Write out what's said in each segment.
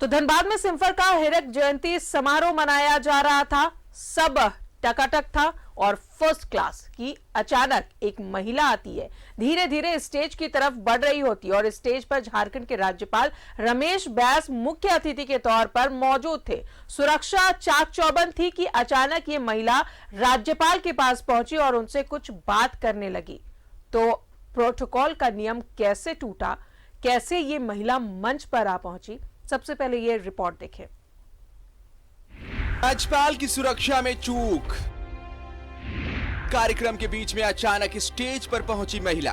तो धनबाद में सिम्फर का हीरक जयंती समारोह मनाया जा रहा था। सब टकाटक था और फर्स्ट क्लास की अचानक एक महिला आती है, धीरे धीरे स्टेज की तरफ बढ़ रही होती है और स्टेज पर झारखंड के राज्यपाल रमेश बैस मुख्य अतिथि के तौर पर मौजूद थे। सुरक्षा चाक चौबंद थी कि अचानक ये महिला राज्यपाल के पास पहुंची और उनसे कुछ बात करने लगी। तो प्रोटोकॉल का नियम कैसे टूटा, कैसे ये महिला मंच पर आ पहुंची, सबसे पहले ये रिपोर्ट देखें। राज्यपाल की सुरक्षा में चूक। कार्यक्रम के बीच में अचानक स्टेज पर पहुंची महिला।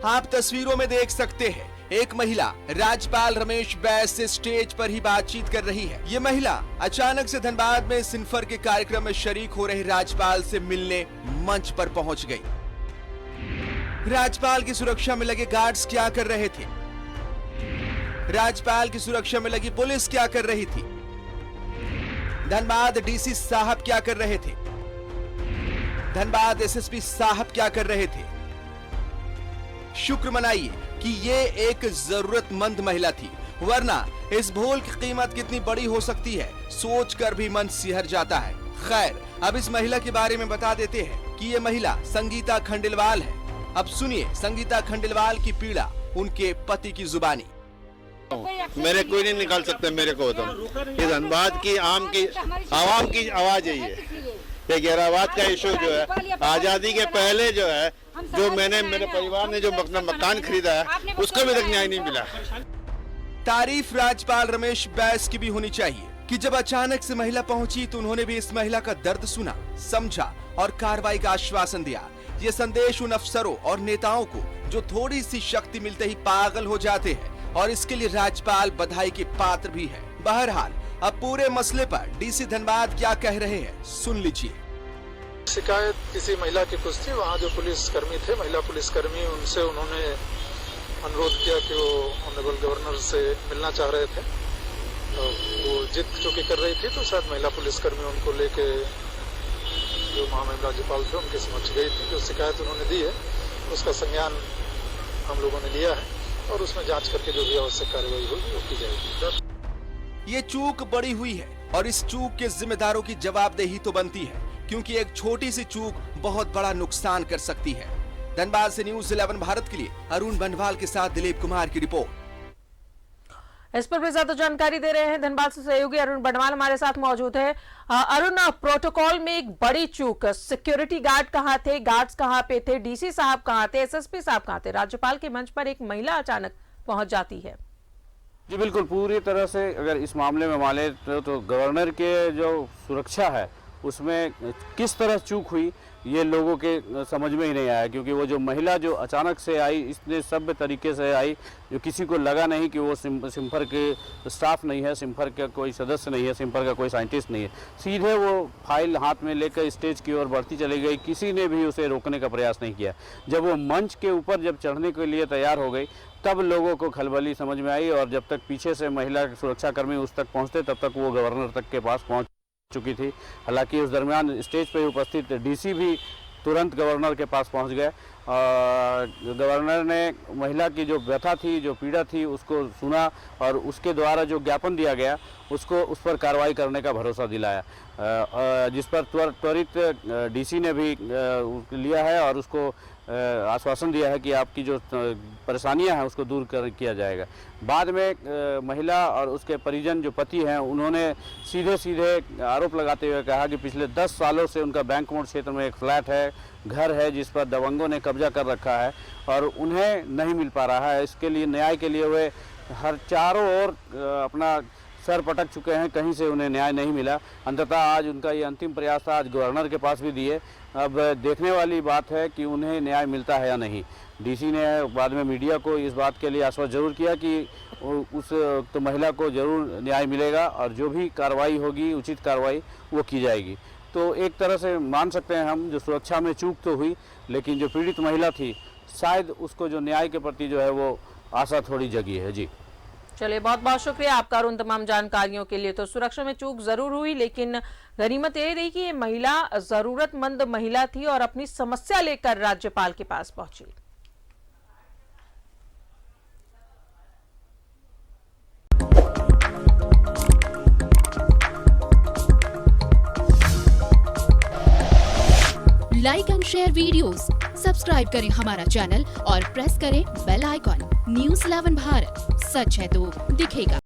आप तस्वीरों में देख सकते हैं, एक महिला राज्यपाल रमेश बैस से स्टेज पर ही बातचीत कर रही है। ये महिला अचानक से धनबाद में सिन्फर के कार्यक्रम में शरीक हो रहे राज्यपाल से मिलने मंच पर पहुंच गई। राज्यपाल की सुरक्षा में लगे गार्ड्स क्या कर रहे थे? राज्यपाल की सुरक्षा में लगी पुलिस क्या कर रही थी? धनबाद डीसी साहब क्या कर रहे थे? धनबाद एसएसपी साहब क्या कर रहे थे? शुक्र मनाइए कि ये एक जरूरतमंद महिला थी, वरना इस भूल की कीमत कितनी बड़ी हो सकती है, सोचकर भी मन सिहर जाता है। खैर, अब इस महिला के बारे में बता देते हैं कि ये महिला संगीता खंडेलवाल है। अब सुनिए संगीता खंडेलवाल की पीड़ा उनके पति की जुबानी। मेरे कोई नहीं निकाल सकते मेरे को। तो ये धनबाद की आवाम की आवाज है। ये गैराबाद का इशू जो है, आजादी के पहले जो है, जो मेरे परिवार ने जो मकान खरीदा है, उसको भी तक न्याय नहीं मिला। तारीफ राज्यपाल रमेश बैस की भी होनी चाहिए कि जब अचानक से महिला पहुंची तो उन्होंने भी इस महिला का दर्द सुना, समझा और कार्रवाई का आश्वासन दिया। ये संदेश उन अफसरों और नेताओं को जो थोड़ी सी शक्ति मिलते ही पागल हो जाते हैं, और इसके लिए राज्यपाल बधाई के पात्र भी है। बहरहाल अब पूरे मसले पर डीसी धनबाद क्या कह रहे हैं, सुन लीजिए। शिकायत किसी महिला की कुछ थी। वहाँ जो पुलिसकर्मी थे, महिला पुलिसकर्मी, उनसे उन्होंने अनुरोध किया कि वो ऑनरेबल गवर्नर से मिलना चाह रहे थे। तो वो जिद चूंकि कर रही थी, तो शायद महिला पुलिसकर्मी उनको लेके जो महामहिम राज्यपाल थे उनके समक्ष गई थी। जो शिकायत उन्होंने दी है उसका संज्ञान हम लोगों ने लिया है और उसमें जांच करके जो भी आवश्यक कार्रवाई होगी वो की जाएगी। ये चूक बड़ी हुई है और इस चूक के जिम्मेदारों की जवाबदेही तो बनती है, क्योंकि एक छोटी सी चूक बहुत बड़ा नुकसान कर सकती है। धनबाद से न्यूज़ 11 भारत के लिए अरुण बनवाल के साथ दिलीप कुमार की रिपोर्ट। इस पर भी ज्यादा जानकारी दे रहे हैं धनबाद से सहयोगी अरुण बनवाल हमारे साथ मौजूद है। अरुण, प्रोटोकॉल में एक बड़ी चूक, सिक्योरिटी गार्ड कहां थे, गार्ड्स कहां पे थे, डीसी साहब कहां थे, एसएसपी साहब कहां थे? राज्यपाल के मंच पर एक महिला अचानक पहुंच जाती है। जी बिल्कुल, पूरी तरह से अगर इस मामले में माने तो गवर्नर के जो सुरक्षा है उसमें किस तरह चूक हुई ये लोगों के समझ में ही नहीं आया, क्योंकि वो जो महिला जो अचानक से आई, इतने सभ्य तरीके से आई, जो किसी को लगा नहीं कि वो सिम्फर के स्टाफ नहीं है, सिम्फर का कोई सदस्य नहीं है, सिम्फर का कोई साइंटिस्ट नहीं है। सीधे वो फाइल हाथ में लेकर स्टेज की ओर बढ़ती चली गई, किसी ने भी उसे रोकने का प्रयास नहीं किया। जब वो मंच के ऊपर जब चढ़ने के लिए तैयार हो गई, तब लोगों को खलबली समझ में आई और जब तक पीछे से महिला सुरक्षाकर्मी उस तक पहुँचते तब तक वो गवर्नर तक के पास पहुँच चुकी थी। हालांकि उस दरमियान स्टेज पर उपस्थित डीसी भी तुरंत गवर्नर के पास पहुंच गए। गवर्नर ने महिला की जो व्यथा थी, जो पीड़ा थी, उसको सुना और उसके द्वारा जो ज्ञापन दिया गया उसको उस पर कार्रवाई करने का भरोसा दिलाया, जिस पर त्वरित डीसी ने भी लिया है और उसको आश्वासन दिया है कि आपकी जो परेशानियां हैं उसको दूर किया जाएगा। बाद में महिला और उसके परिजन जो पति हैं उन्होंने सीधे सीधे आरोप लगाते हुए कहा कि पिछले 10 सालों से उनका बैंक मोड़ क्षेत्र में एक फ्लैट है, घर है, जिस पर दबंगों ने कब्जा कर रखा है और उन्हें नहीं मिल पा रहा है। इसके लिए न्याय के लिए वे हर चारों ओर अपना सर पटक चुके हैं, कहीं से उन्हें न्याय नहीं मिला। अंततः आज उनका ये अंतिम प्रयास था, आज गवर्नर के पास भी दिए। अब देखने वाली बात है कि उन्हें न्याय मिलता है या नहीं। डीसी ने बाद में मीडिया को इस बात के लिए आश्वस्त जरूर किया कि उस तो महिला को जरूर न्याय मिलेगा और जो भी कार्रवाई होगी, उचित कार्रवाई वो की जाएगी। तो एक तरह से मान सकते हैं हम, जो सुरक्षा में चूक तो हुई, लेकिन जो पीड़ित महिला थी शायद उसको जो न्याय के प्रति जो है वो आशा थोड़ी जगी है। जी चलिए, बहुत बहुत शुक्रिया आपका उन तमाम जानकारियों के लिए। तो सुरक्षा में चूक जरूर हुई, लेकिन गनीमत ये रही कि ये महिला जरूरतमंद महिला थी और अपनी समस्या लेकर राज्यपाल के पास पहुंची। Like and share videos, subscribe करें हमारा चैनल और प्रेस करें बेल आइकॉन। News 11 भारत, सच है तो दिखेगा।